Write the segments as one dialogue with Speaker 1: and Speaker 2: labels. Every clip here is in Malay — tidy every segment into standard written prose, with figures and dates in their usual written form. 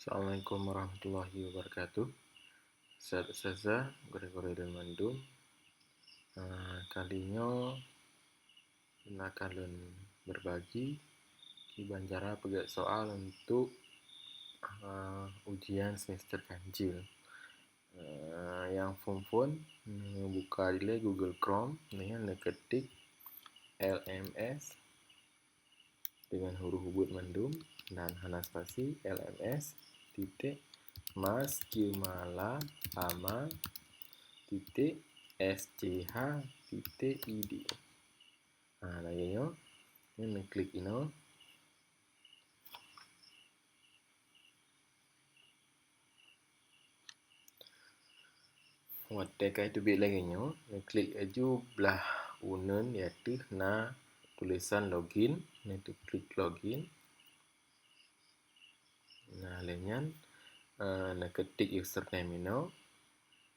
Speaker 1: Assalamualaikum warahmatullahi wabarakatuh. Saya Ustazah Gregory dan Mandum. Kalinya akan berbagi cara pegat soal untuk ujian semester ganjil. Yang form buka dulu Google Chrome dengan ketik LMS dengan huruf ubud Mandum dan hana spasi LMS titik Mas Kimala Ama titik SCH titik ID. Lagi ini klik ini. Watekai itu bit lagi klik aju belah unen iaitu na tulisan login, itu klik login. Lenyan na ketik username ini,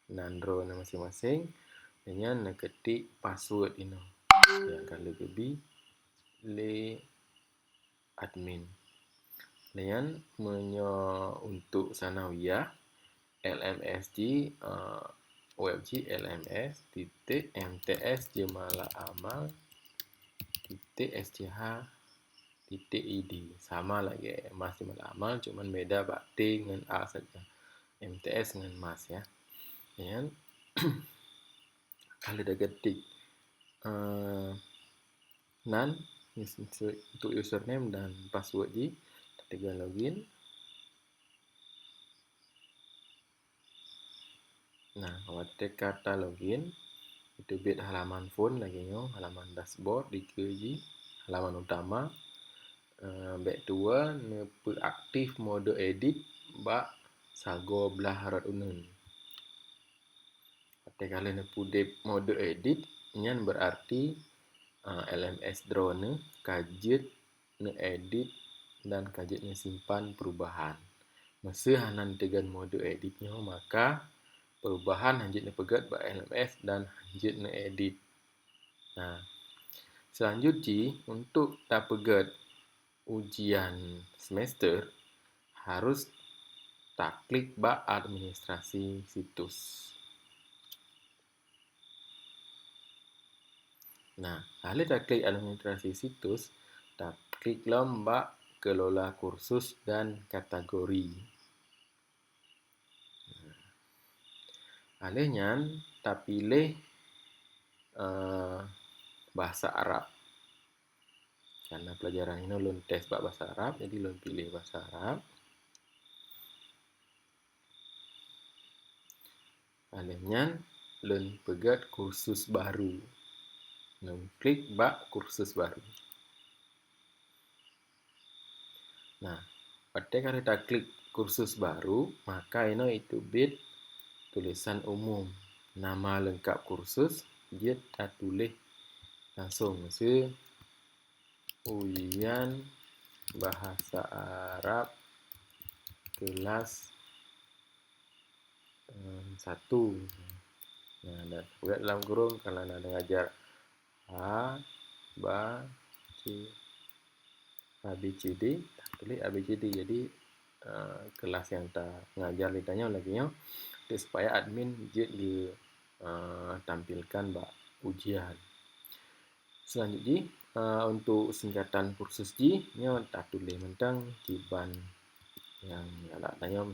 Speaker 1: nandro masing-masing. Lenyan na ketik password ini. Yang kalau lebih le admin. Lenyan untuk sanawiyah LMSG webg LMS titik MTS Jemala Amal titik SCH titik ID. Sama lagi Mas Jemala Amal, cuman beda T dengan A saja. MTS dengan Mas ya. Dan kalau ada ketik nan untuk username dan password di tekan login. Watek kata login itu bit halaman phone lagi halaman dashboard di keji halaman utama. Baik tua aktif mode edit bak sago belah harat unen. Watek kali pudip mode edit nyan berarti LMS drone kajet edit dan kajet simpan perubahan. Masa hanan tegan mode editnya maka perubahan hanjit pegat ba LMS dan hanjit edit. Selanjutnya untuk tak pegat ujian semester harus tak klik ba administrasi situs. Kalau tak klik administrasi situs, tak klik lembak kelola kursus dan kategori. Alihnya tak pilih bahasa Arab. Karena pelajaran ini lun tes bahasa Arab, jadi lun pilih bahasa Arab. Alihnya lun pegat kursus baru. Lun klik bak kursus baru. Pada kalau kita klik kursus baru, maka ini itu bit tulisan umum. Nama lengkap kursus, dia tak tulis langsung. Ujian bahasa Arab kelas 1. Dan dalam kurung kalau ada ngajar ABCD, tulis ABCD. Jadi kelas yang tak ngajar ditanya lagi supaya admin dia tampilkan ujian. Selanjutnya untuk singkatan kursus tak tulis tentang kiban yang ada tanya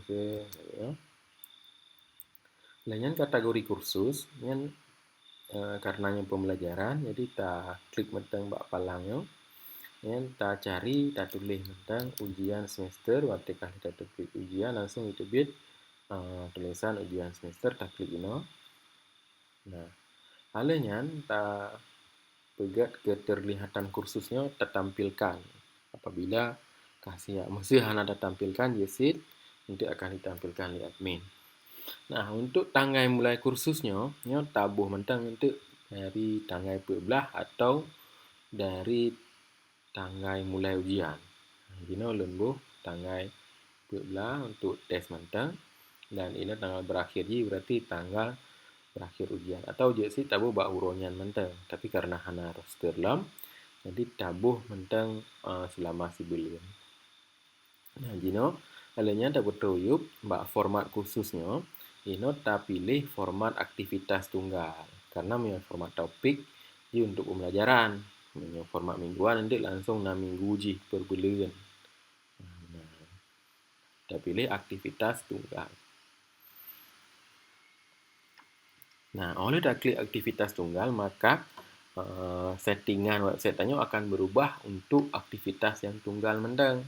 Speaker 1: Lainnya kategori kursus karenanya pembelajaran, jadi tak klik tentang palangnya. Yang tak cari, tak tulis tentang ujian semester. Waktu kali tak klik ujian, langsung itu bit tulisan ujian semester, tak klik ini. Halnya tak pegat keterlihatan kursusnya tertampilkan. Apabila kasih mesti hana tertampilkan jesit, nanti akan ditampilkan di admin. Untuk tanggal mulai kursusnya, tabuh mentang untuk dari tanggal pebelah atau dari tanggal mulai ujian. Ini lembuh tanggal pebelah untuk tes mentang, dan ini tanggal berakhir berarti tanggal berakhir ujian. Atau jadi tabuh bak uronyan mentang, tapi karena hana roster lam, jadi tabuh mentang selama sebulan. Jino Alanya tak bertuyup, mbak format khususnya, ini tak pilih format aktivitas tunggal. Karena punya format topik, ini untuk pembelajaran. Punya format mingguan, nanti langsung 6 minggu ji per bulan. Nah, tak pilih aktivitas tunggal. Nah, oleh dah klik aktivitas tunggal, maka settingan website-nya akan berubah untuk aktivitas yang tunggal mendeng.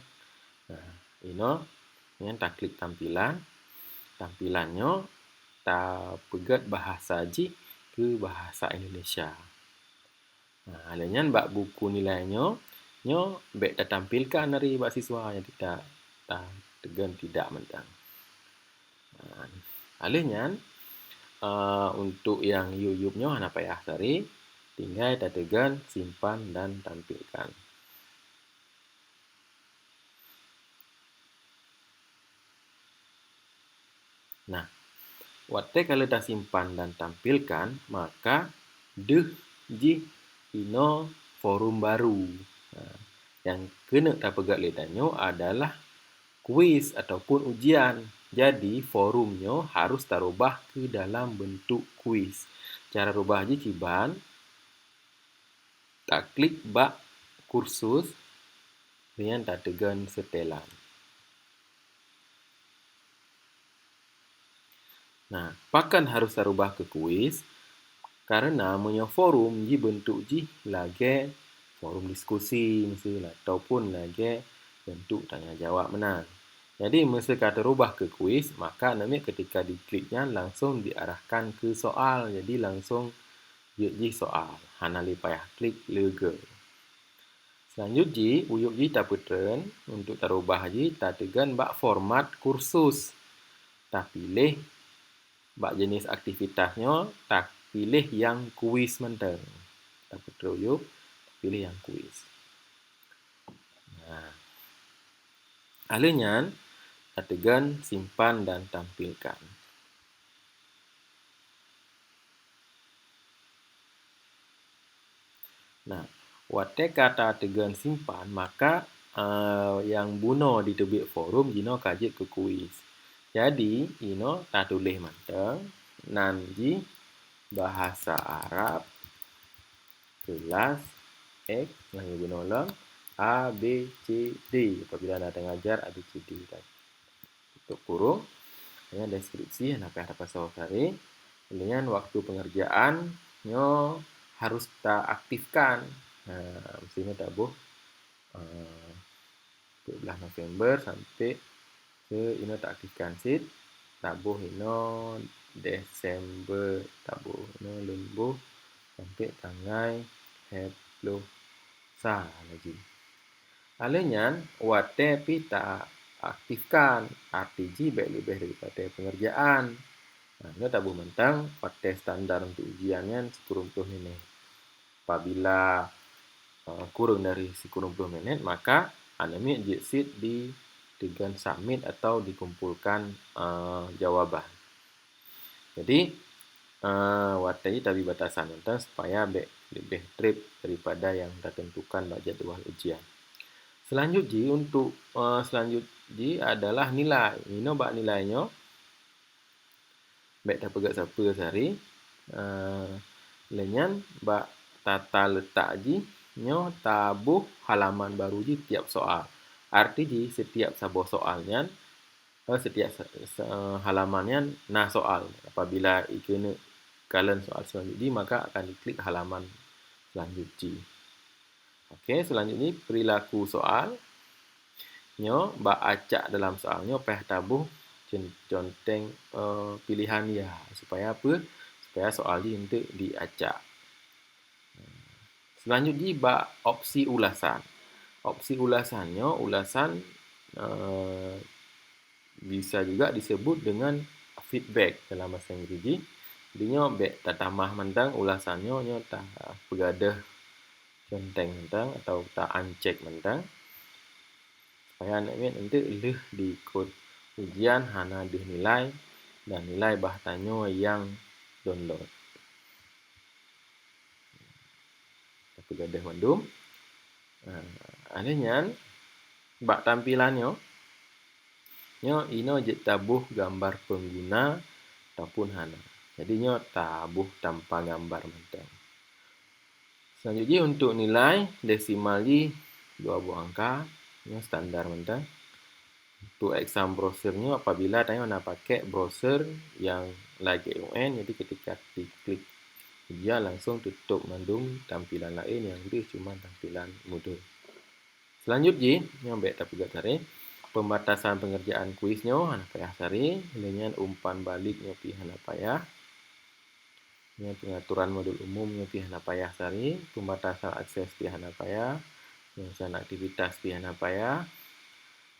Speaker 1: Nah, ini tak klik tampilan. Tampilannya tak pegat bahasa ji ke bahasa Indonesia. Nah, alanya bak buku nilainya, bek tak tampilkan dari bak siswa yang tidak tegan tidak mendeng. Nah, alanya untuk yang YouTube-nya hana payah tadi, tinggal kita tegan simpan dan tampilkan. Nah, waktu kalau dah simpan dan tampilkan, maka deh ji ino forum baru. Nah, yang kena kita pegat ledanya adalah kuis ataupun ujian. Jadi forumnya harus terubah ke dalam bentuk kuis. Cara rubah je ciban, tak klik bak kursus dengan tak tegan setelan. Nah, pakan harus terubah ke kuis karena punya forum ji bentuk ji lagi forum diskusi misalnya ataupun lagi bentuk tanya jawab menang. Jadi masa kata rubah ke kuis, maka nanti ketika dikliknya langsung diarahkan ke soal. Jadi langsung ji soal. Hana payah klik lega. Selanjutnya, uyuk ji tak putren untuk terubah ji tak tegan bak format kursus. Tak pilih bak jenis aktivitasnya, tak pilih yang kuis menteng. Tak putren pilih yang kuis. Nah, alanya tak tegan simpan dan tampilkan. Nah, waktu kata tegan simpan, maka yang buno di tebik forum jino kajik ke kuis. Jadi, ino tak tulis manteng, nanti bahasa Arab kelas X yang guna ulang A, B, C, D. Apabila anda mengajar A, B, C, D. Tutup kurung. Ini deskripsi yang apa pasal tadi. Dengan waktu pengerjaan, nyo harus kita aktifkan. Nah, mestinya tabuh 12 November sampai ke ini tak aktifkan sit. Tabuh ini Desember tabuh ini lembuh sampai tanggal 20 lagi. Alanya, waktu kita aktifkan RTG baik lebih daripada pengerjaan. Nah, ini tabuh mentang waktu standar untuk ujiannya 10 menit. Apabila kurang dari 10 menit, maka anemi jeksit di tegan submit atau dikumpulkan jawaban. Jadi, waktu ini tapi batasan mentang supaya lebih trip daripada yang tertentukan pada jadwal ujian. Selanjutnya untuk selanjutnya adalah nilai. Ini bak nilainya. Baik dah pegat siapa sehari. Lenyan bak tata letak ji nyo tabuh halaman baru ji tiap soal. Artinya setiap sabuh soalnya setiap halamannya nah soal. Apabila ikene kalian soal selanjutnya maka akan diklik halaman selanjutnya. Okey, selanjutnya perilaku soal. Nyo bak acak dalam soalnya peh tabuh conteng pilihan ya supaya apa? Supaya soal ini untuk diacak. Selanjutnya bak opsi ulasan. Opsi ulasannya ulasan bisa juga disebut dengan feedback dalam bahasa Inggeris. Jadinya bek tak tambah mentang ulasannya nyo tak pegadah conteng mentang atau tak ancek mentang. Supaya anak nanti leh di kod ujian hana di nilai dan nilai bahasanya yang download. Tapi gadah mandum. Alanya bak tampilannya ino je tabuh gambar pengguna ataupun hana. Jadinya tabuh tanpa gambar menteng. Selanjutnya untuk nilai desimal ji 2 buah angka, ini standar menteng. Untuk exam browsernya apabila tanya nak pakai browser yang lagi UN, jadi ketika diklik dia langsung tutup mandung tampilan lain yang dia cuma tampilan modul. Selanjutnya yang baik tak pegat hari pembatasan pengerjaan kuisnya hana payah sari dengan umpan baliknya pi hana payah. Ini pengaturan modul umumnya pi hana payah sari, pembatasan akses pi hana payah, pengurusan aktivitas pi hana payah.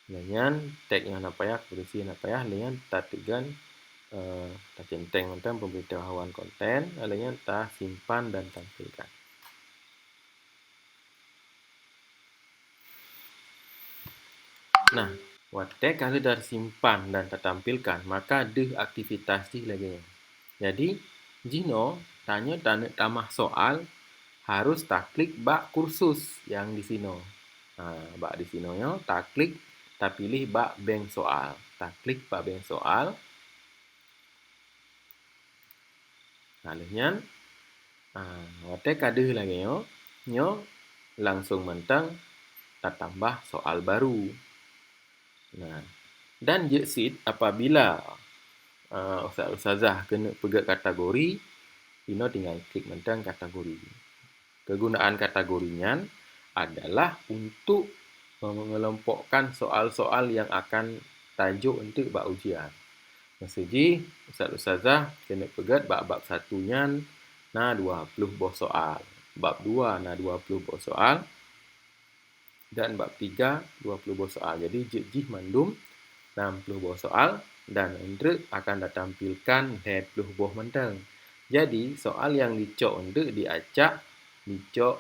Speaker 1: Dengan tag yang hana payah, berisi hana payah dengan tategan centeng tentang pemberitahuan konten, lainnya tak simpan dan tampilkan. Nah, waktu kalau dah simpan dan tertampilkan, maka ada aktivitas di lagi. Jadi, jino tanya tambah soal harus tak klik bak kursus yang di sini. Bak di sini yo, tak klik, tak pilih bak bank soal. Tak klik bak bank soal. Lalunya, waktu kada lagi yo langsung mentang tak tambah soal baru. Nah, dan jeksit apabila ustazah kena pegat kategori, ino tinggal klik mentang kategori. Kegunaan kategorinya adalah untuk mengelompokkan soal-soal yang akan tajuk untuk bab ujian. Maksudnya, ustazah kena pegat bab satunya na 20 buah soal, bab 2 na 20 buah soal, dan bab 3 20 buah soal. Jadi jejih mandum 60 buah soal dan untuk akan ditampilkan 20 buah mentang. Jadi soal yang dicok untuk diacak dicok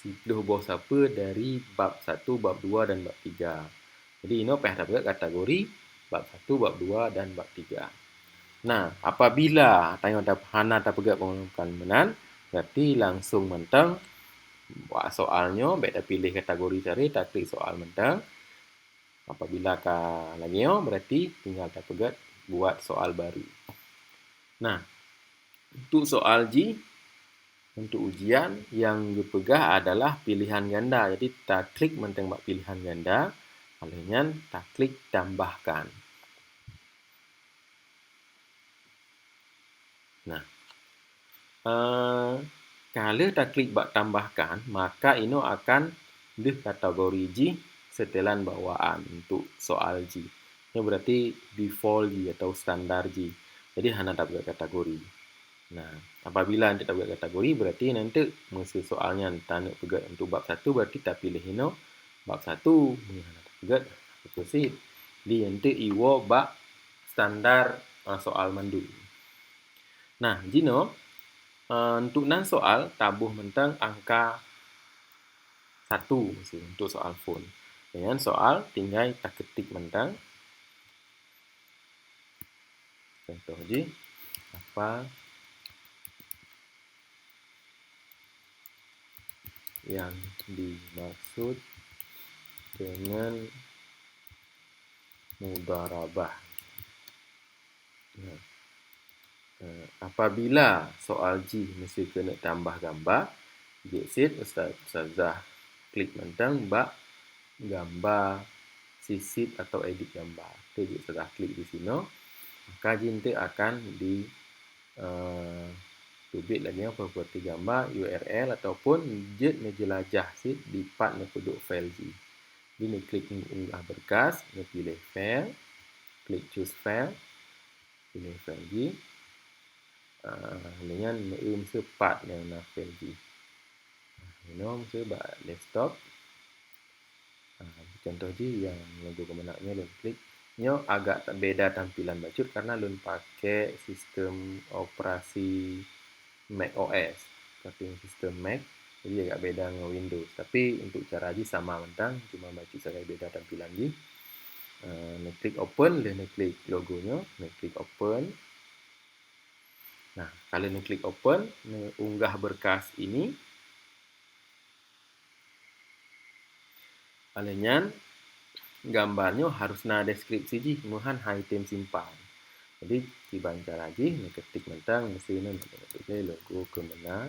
Speaker 1: 10 buah siapa dari bab 1, bab 2 dan bab 3. Jadi ini payah dapat kategori bab 1, bab 2 dan bab 3. Nah, apabila tanya hana dapat pengumuman menan, berarti langsung mentang buat soalnya, baik pilih kategori cari, tak klik soal mentang. Apabila lagi berarti tinggal tak pegat buat soal baru. Nah, untuk soal G, untuk ujian yang dipegah adalah pilihan ganda. Jadi tak klik mentang bak pilihan ganda, lalunya tak klik tambahkan. Nah, kalau tak klik bak tambahkan, maka ini akan di kategori G setelan bawaan untuk soal G. Ini berarti default G atau standar G. Jadi hanya tak buat kategori. Nah, apabila nanti tak buat kategori, berarti nanti mesti soalnya tak pegat untuk bab 1, berarti tak pilih ini bab 1. Hanya tak pegat, proceed. Jadi nanti iwo bab standar soal mandu. Nah, jino untuk nan soal tabuh mentang angka 1 mesti untuk soal phone. Dengan soal tinggal tak ketik mentang. Contoh je apa yang dimaksud dengan mudharabah. Nah, apabila soal G mesti kena tambah gambar, jeksit ustazah klik mentang bak gambar sisip atau edit gambar. Itu je ustazah klik di sini. Maka nanti akan di tubik lagi properti gambar URL ataupun jet menjelajah sit di part nepeduk file G. Jadi klik unggah berkas, pilih file, klik choose file, pilih file G. Dengan mesti part yang nak file G. Ini mesti bak desktop. Contoh je yang logo kemenaknya dan klik. Ini agak beda tampilan bacut karena lun pakai sistem operasi Mac OS, tapi sistem Mac jadi agak beda dengan Windows. Tapi untuk cara je sama mentang, cuma bacut saja beda tampilan je. Klik open, dan klik logonya, klik open. Nah, kalau klik open, unggah berkas ini. Lalunya gambarnya harus na deskripsi ji muhan item simpan. Jadi tiban cara ji ketik mentang mesin logo kemenang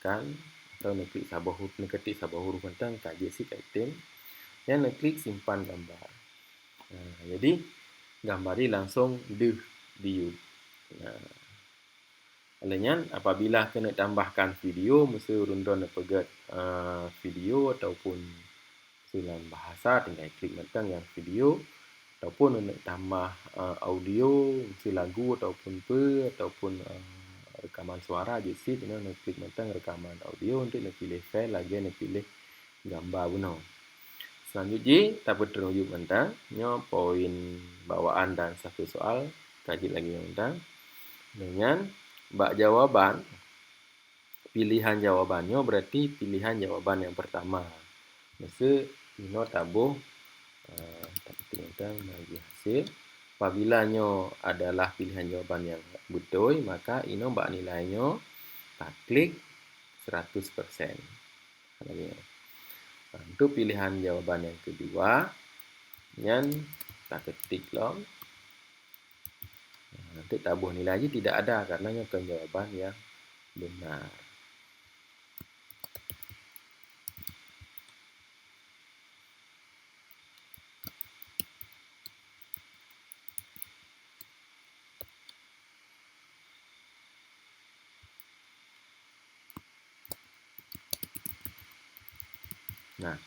Speaker 1: kan atau klik sabah huruf ketik sabah huruf mentang kaji si item yang klik simpan gambar. Nah, jadi gambar ini langsung view. Nah, olehnya apabila kena tambahkan video mesti rundon pegat video ataupun dalam bahasa tinggal klik mentang yang video ataupun nak tambah audio mesti lagu ataupun ataupun rekaman suara je sit nak klik mentang rekaman audio untuk nak pilih file lagi nak pilih gambar benar. Selanjutnya kita berterujuk mentang nyo poin bawaan dan satu soal kaji lagi mentang dengan bak jawaban pilihan jawabannya berarti pilihan jawaban yang pertama. Masa ino tabuh tentang bagi hasil. Apabila nyo adalah pilihan jawaban yang betul, maka ino bak nilainya tak klik 100%. Untuk pilihan jawaban yang kedua, yang tak ketik long. Untuk tabuh nilai tidak ada karena bukan jawaban yang benar. Nah,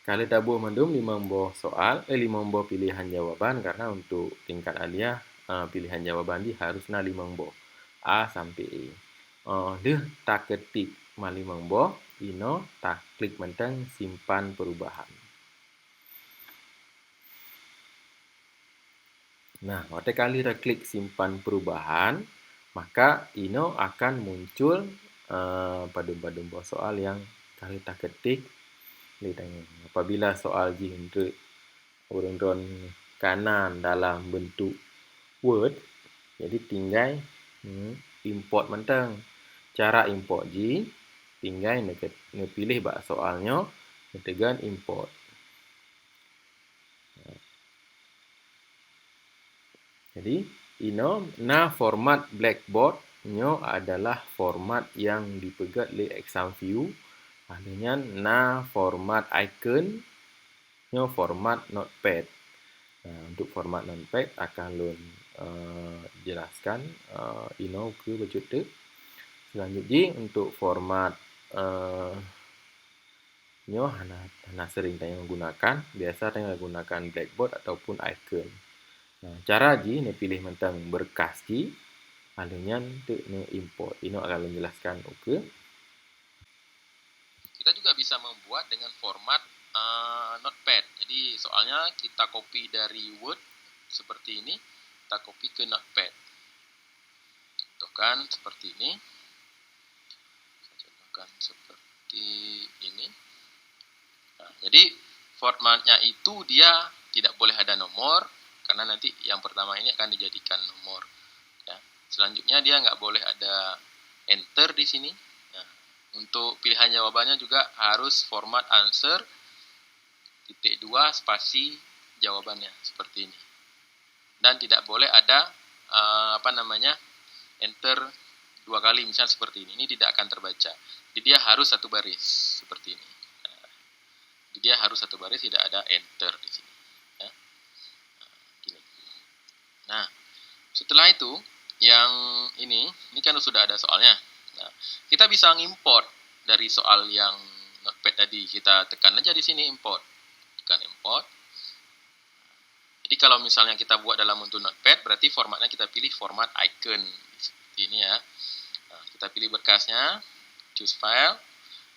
Speaker 1: kalau tabuh mandum 5 buah soal, 5 buah pilihan jawaban karena untuk tingkat aliyah pilihan jawaban di harusnya 5 buah A sampai E. Dia tak ketik 5 buah, ino tak klik mentang simpan perubahan. Nah, waktu kali klik simpan perubahan, maka ino akan muncul pada buah soal yang kali tak ketik. Apabila soal ji untuk urun kanan dalam bentuk Word, jadi tinggal import mentang. Cara import ji, tinggal nak pilih bak soalnya, tekan import. Jadi, ino na format blackboard nyo adalah format yang dipegat oleh exam view. Adanya na format icon nyo format notepad. Nah, untuk format notepad akan lun jelaskan ino ke wujud tu. Selanjutnya untuk format nyo hana sering tanya menggunakan, biasa tanya menggunakan blackboard ataupun icon. Nah, cara ji ni pilih mentang berkas ji, adanya untuk ni import. Ini akan menjelaskan oke.
Speaker 2: Kita juga bisa membuat dengan format notepad. Jadi soalnya kita copy dari Word seperti ini, kita copy ke notepad. Contohkan seperti ini. Contohkan seperti ini. Nah, jadi formatnya itu dia tidak boleh ada nomor karena nanti yang pertama ini akan dijadikan nomor. Ya. Selanjutnya dia nggak boleh ada enter di sini. Nah, untuk pilihan jawabannya juga harus format answer titik 2 spasi jawabannya seperti ini. Dan tidak boleh ada enter 2 kali misalnya seperti ini. Ini tidak akan terbaca. Jadi dia harus satu baris seperti ini. Jadi dia harus satu baris, tidak ada enter di sini. Ya. Gini. Nah, setelah itu yang ini kan sudah ada soalnya. Nah, kita bisa ngimport dari soal yang notepad tadi. Kita tekan aja di sini import. Tekan import. Jadi kalau misalnya kita buat dalam bentuk notepad, berarti formatnya kita pilih format icon seperti ini ya. Nah, kita pilih berkasnya, choose file.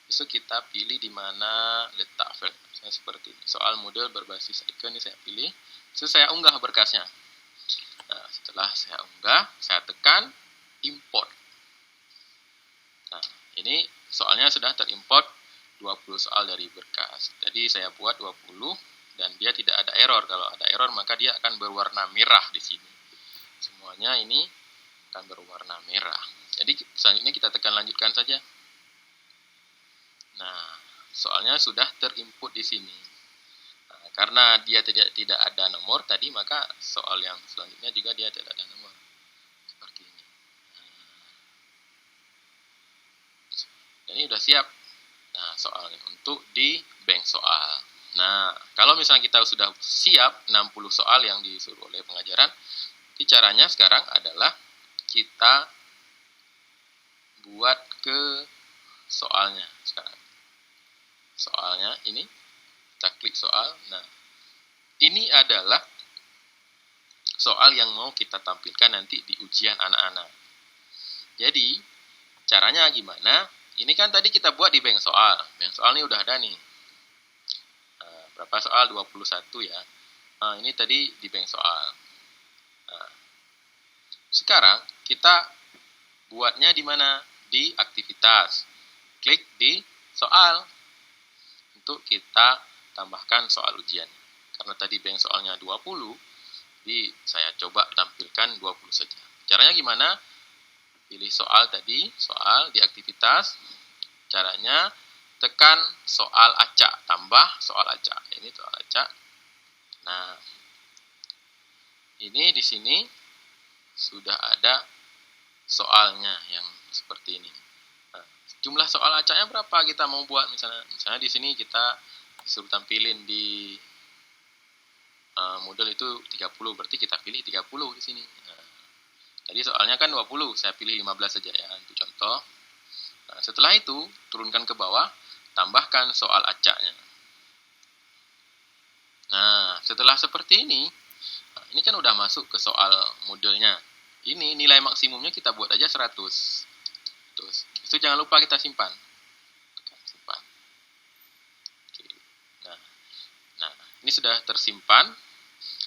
Speaker 2: Besok kita pilih di mana letak file. Misalnya seperti ini. Soal model berbasis icon ini saya pilih. Terus saya unggah berkasnya. Nah, setelah saya unggah, saya tekan import. Nah, ini soalnya sudah terimport 20 soal dari berkas. Jadi saya buat 20 dan dia tidak ada error. Kalau ada error maka dia akan berwarna merah di sini. Semuanya ini akan berwarna merah. Jadi selanjutnya kita tekan lanjutkan saja. Nah, soalnya sudah terinput di sini. karena dia tidak ada nomor tadi, maka soal yang selanjutnya juga dia tidak ada nomor. Seperti ini. Dan ini sudah siap. Nah, soalnya untuk di bank soal. Nah, kalau misalnya kita sudah siap 60 soal yang disuruh oleh pengajaran, jadi caranya sekarang adalah kita buat ke soalnya sekarang. Soalnya ini, kita klik soal. Nah, ini adalah soal yang mau kita tampilkan nanti di ujian anak-anak. Jadi, caranya gimana? Ini kan tadi kita buat di bank soal. Bank soal ini udah ada nih. Berapa soal? 21 ya. Ini tadi di bank soal. Sekarang kita buatnya di mana? Di aktivitas. Klik di soal untuk kita tambahkan soal ujian. Karena tadi bank soalnya 20, jadi saya coba tampilkan 20 saja. Caranya gimana? Pilih soal tadi, soal di aktivitas. Caranya tekan soal acak, tambah soal acak. Ini soal acak. Nah, ini di sini sudah ada soalnya yang seperti ini. Nah, jumlah soal acaknya berapa kita mau buat misalnya di sini kita disuruh tampilin di model itu 30, berarti kita pilih 30 di sini. Nah, tadi soalnya kan 20, saya pilih 15 saja ya untuk contoh. Nah, setelah itu turunkan ke bawah, tambahkan soal acaknya. Nah, setelah seperti ini, ini kan udah masuk ke soal modelnya. Ini nilai maksimumnya kita buat aja 100. Terus, itu jangan lupa kita simpan. Simpan. Oke. Nah, ini sudah tersimpan.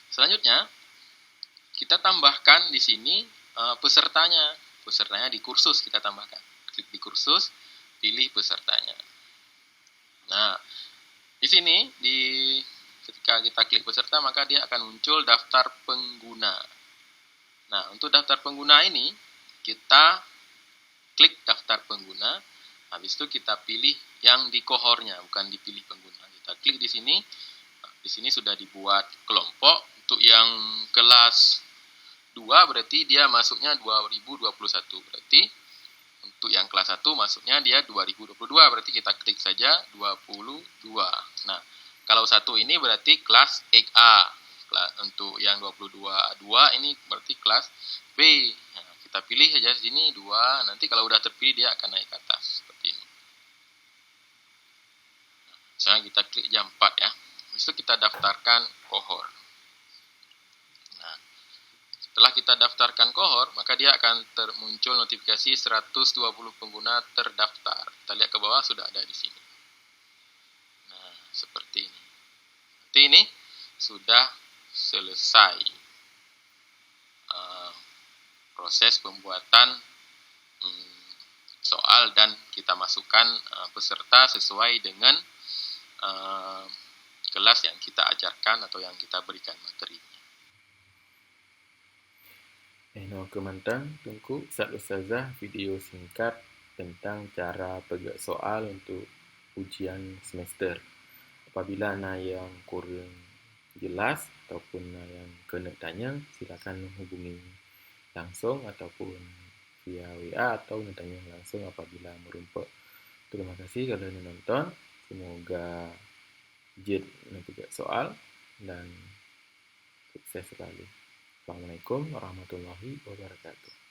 Speaker 2: Selanjutnya, kita tambahkan di sini pesertanya. Pesertanya di kursus kita tambahkan. Klik di kursus, pilih pesertanya. Nah, di sini ketika kita klik peserta, maka dia akan muncul daftar pengguna. Nah, untuk daftar pengguna ini, kita klik daftar pengguna, habis itu kita pilih yang di kohornya, bukan dipilih pengguna. Kita klik di sini, di sini sudah dibuat kelompok. Untuk yang kelas 2 berarti dia masuknya 2021, berarti untuk yang kelas 1 masuknya dia 2022, berarti kita klik saja 22. Nah, kalau 1 ini berarti kelas XA. Untuk yang 22 ini berarti kelas B. Nah, kita pilih saja sini 2. Nanti kalau udah terpilih dia akan naik ke atas seperti ini. Misalnya kita klik jam 4 ya. Habis itu kita daftarkan kohor. Nah, setelah kita daftarkan kohor, maka dia akan muncul notifikasi 120 pengguna terdaftar. Kita lihat ke bawah sudah ada di sini. Nah, seperti ini. Seperti ini sudah selesai proses pembuatan soal dan kita masukkan peserta sesuai dengan kelas yang kita ajarkan atau yang kita berikan materinya.
Speaker 1: No kemantang, tunggu Ustazah video singkat tentang cara pegat soal untuk ujian semester. Apabila ada yang kurang jelas ataupun yang kena tanya, silakan hubungi langsung ataupun via WA atau tanya langsung apabila merumput. Terima kasih kerana menonton. Semoga jid pegat soal dan sukses selalu. Assalamualaikum warahmatullahi wabarakatuh.